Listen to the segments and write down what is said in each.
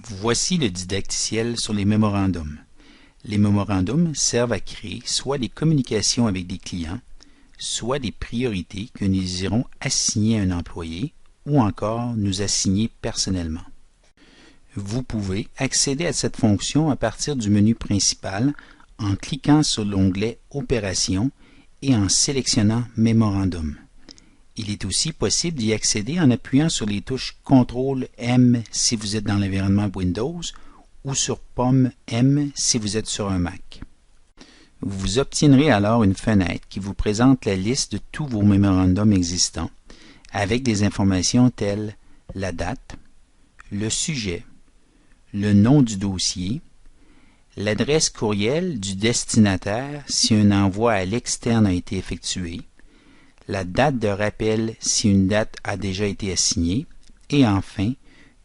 Voici le didacticiel sur les mémorandums. Les mémorandums servent à créer soit des communications avec des clients, soit des priorités que nous désirons assigner à un employé ou encore nous assigner personnellement. Vous pouvez accéder à cette fonction à partir du menu principal en cliquant sur l'onglet Opérations et en sélectionnant Mémorandum. Il est aussi possible d'y accéder en appuyant sur les touches CTRL-M si vous êtes dans l'environnement Windows ou sur Pomme-M si vous êtes sur un Mac. Vous obtiendrez alors une fenêtre qui vous présente la liste de tous vos mémorandums existants avec des informations telles la date, le sujet, le nom du dossier, l'adresse courriel du destinataire si un envoi à l'externe a été effectué, la date de rappel si une date a déjà été assignée, et enfin,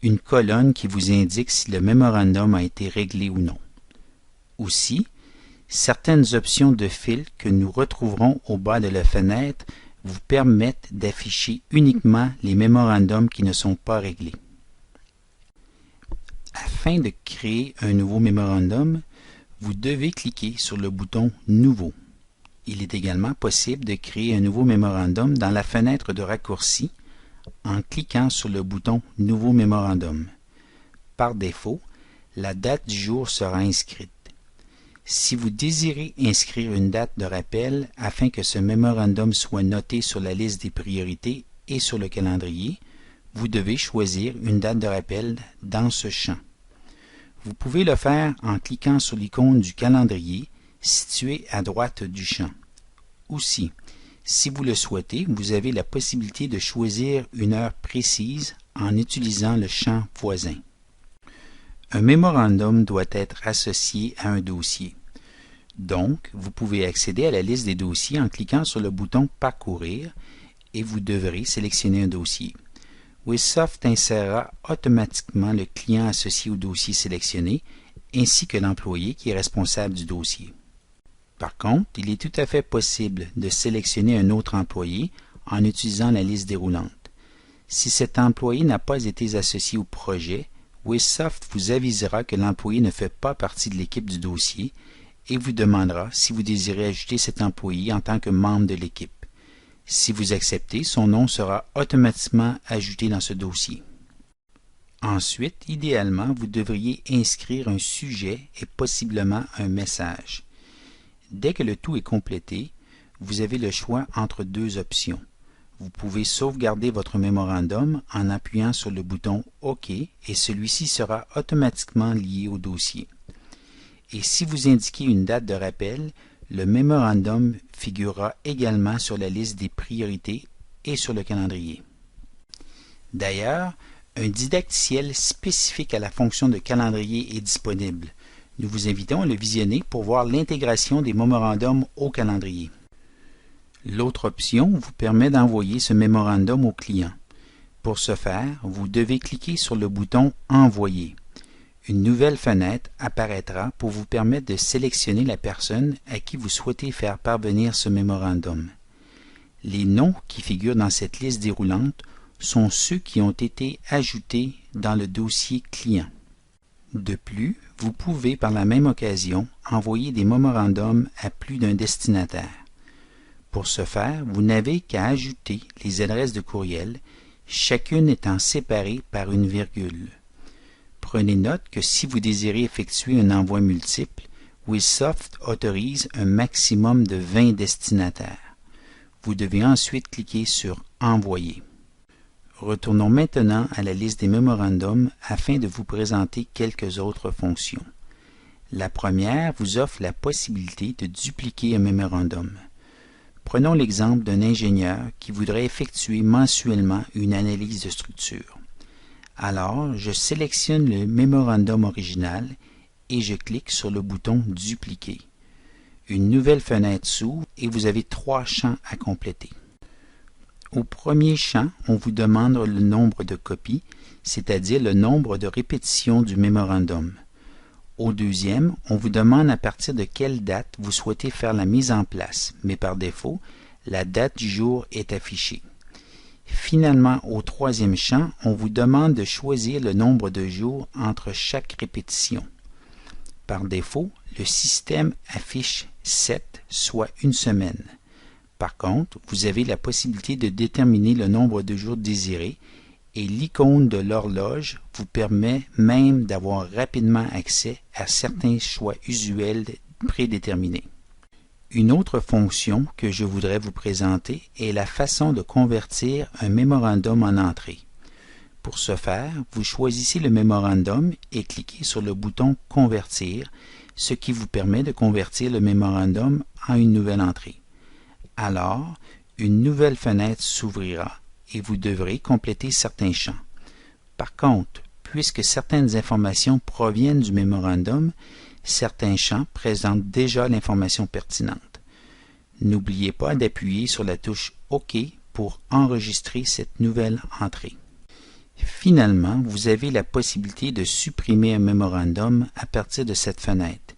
une colonne qui vous indique si le mémorandum a été réglé ou non. Aussi, certaines options de filtre que nous retrouverons au bas de la fenêtre vous permettent d'afficher uniquement les mémorandums qui ne sont pas réglés. Afin de créer un nouveau mémorandum, vous devez cliquer sur le bouton « Nouveau ». Il est également possible de créer un nouveau mémorandum dans la fenêtre de raccourci en cliquant sur le bouton « Nouveau mémorandum ». Par défaut, la date du jour sera inscrite. Si vous désirez inscrire une date de rappel afin que ce mémorandum soit noté sur la liste des priorités et sur le calendrier, vous devez choisir une date de rappel dans ce champ. Vous pouvez le faire en cliquant sur l'icône du calendrier située à droite du champ. Aussi, si vous le souhaitez, vous avez la possibilité de choisir une heure précise en utilisant le champ voisin. Un mémorandum doit être associé à un dossier. Donc, vous pouvez accéder à la liste des dossiers en cliquant sur le bouton « Parcourir » et vous devrez sélectionner un dossier. Wizsoft insérera automatiquement le client associé au dossier sélectionné ainsi que l'employé qui est responsable du dossier. Par contre, il est tout à fait possible de sélectionner un autre employé en utilisant la liste déroulante. Si cet employé n'a pas été associé au projet, Wizsoft vous avisera que l'employé ne fait pas partie de l'équipe du dossier et vous demandera si vous désirez ajouter cet employé en tant que membre de l'équipe. Si vous acceptez, son nom sera automatiquement ajouté dans ce dossier. Ensuite, idéalement, vous devriez inscrire un sujet et possiblement un message. Dès que le tout est complété, vous avez le choix entre deux options. Vous pouvez sauvegarder votre mémorandum en appuyant sur le bouton OK et celui-ci sera automatiquement lié au dossier. Et si vous indiquez une date de rappel, le mémorandum figurera également sur la liste des priorités et sur le calendrier. D'ailleurs, un didacticiel spécifique à la fonction de calendrier est disponible. Nous vous invitons à le visionner pour voir l'intégration des mémorandums au calendrier. L'autre option vous permet d'envoyer ce mémorandum au client. Pour ce faire, vous devez cliquer sur le bouton « Envoyer ». Une nouvelle fenêtre apparaîtra pour vous permettre de sélectionner la personne à qui vous souhaitez faire parvenir ce mémorandum. Les noms qui figurent dans cette liste déroulante sont ceux qui ont été ajoutés dans le dossier client. De plus, vous pouvez par la même occasion envoyer des mémorandums à plus d'un destinataire. Pour ce faire, vous n'avez qu'à ajouter les adresses de courriel, chacune étant séparée par une virgule. Prenez note que si vous désirez effectuer un envoi multiple, Wizsoft autorise un maximum de 20 destinataires. Vous devez ensuite cliquer sur « Envoyer ». Retournons maintenant à la liste des mémorandums afin de vous présenter quelques autres fonctions. La première vous offre la possibilité de dupliquer un mémorandum. Prenons l'exemple d'un ingénieur qui voudrait effectuer mensuellement une analyse de structure. Alors, je sélectionne le mémorandum original et je clique sur le bouton « Dupliquer ». Une nouvelle fenêtre s'ouvre et vous avez 3 champs à compléter. Au premier champ, on vous demande le nombre de copies, c'est-à-dire le nombre de répétitions du mémorandum. Au deuxième, on vous demande à partir de quelle date vous souhaitez faire la mise en place, mais par défaut, la date du jour est affichée. Finalement, au troisième champ, on vous demande de choisir le nombre de jours entre chaque répétition. Par défaut, le système affiche 7, soit une semaine. Par contre, vous avez la possibilité de déterminer le nombre de jours désirés et l'icône de l'horloge vous permet même d'avoir rapidement accès à certains choix usuels prédéterminés. Une autre fonction que je voudrais vous présenter est la façon de convertir un mémorandum en entrée. Pour ce faire, vous choisissez le mémorandum et cliquez sur le bouton « Convertir », ce qui vous permet de convertir le mémorandum en une nouvelle entrée. Alors, une nouvelle fenêtre s'ouvrira et vous devrez compléter certains champs. Par contre, puisque certaines informations proviennent du mémorandum, certains champs présentent déjà l'information pertinente. N'oubliez pas d'appuyer sur la touche OK pour enregistrer cette nouvelle entrée. Finalement, vous avez la possibilité de supprimer un mémorandum à partir de cette fenêtre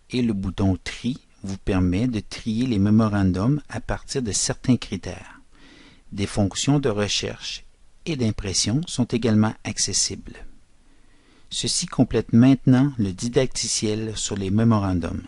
et le bouton Tri vous permet de trier les mémorandums à partir de certains critères. Des fonctions de recherche et d'impression sont également accessibles. Ceci complète maintenant le didacticiel sur les mémorandums.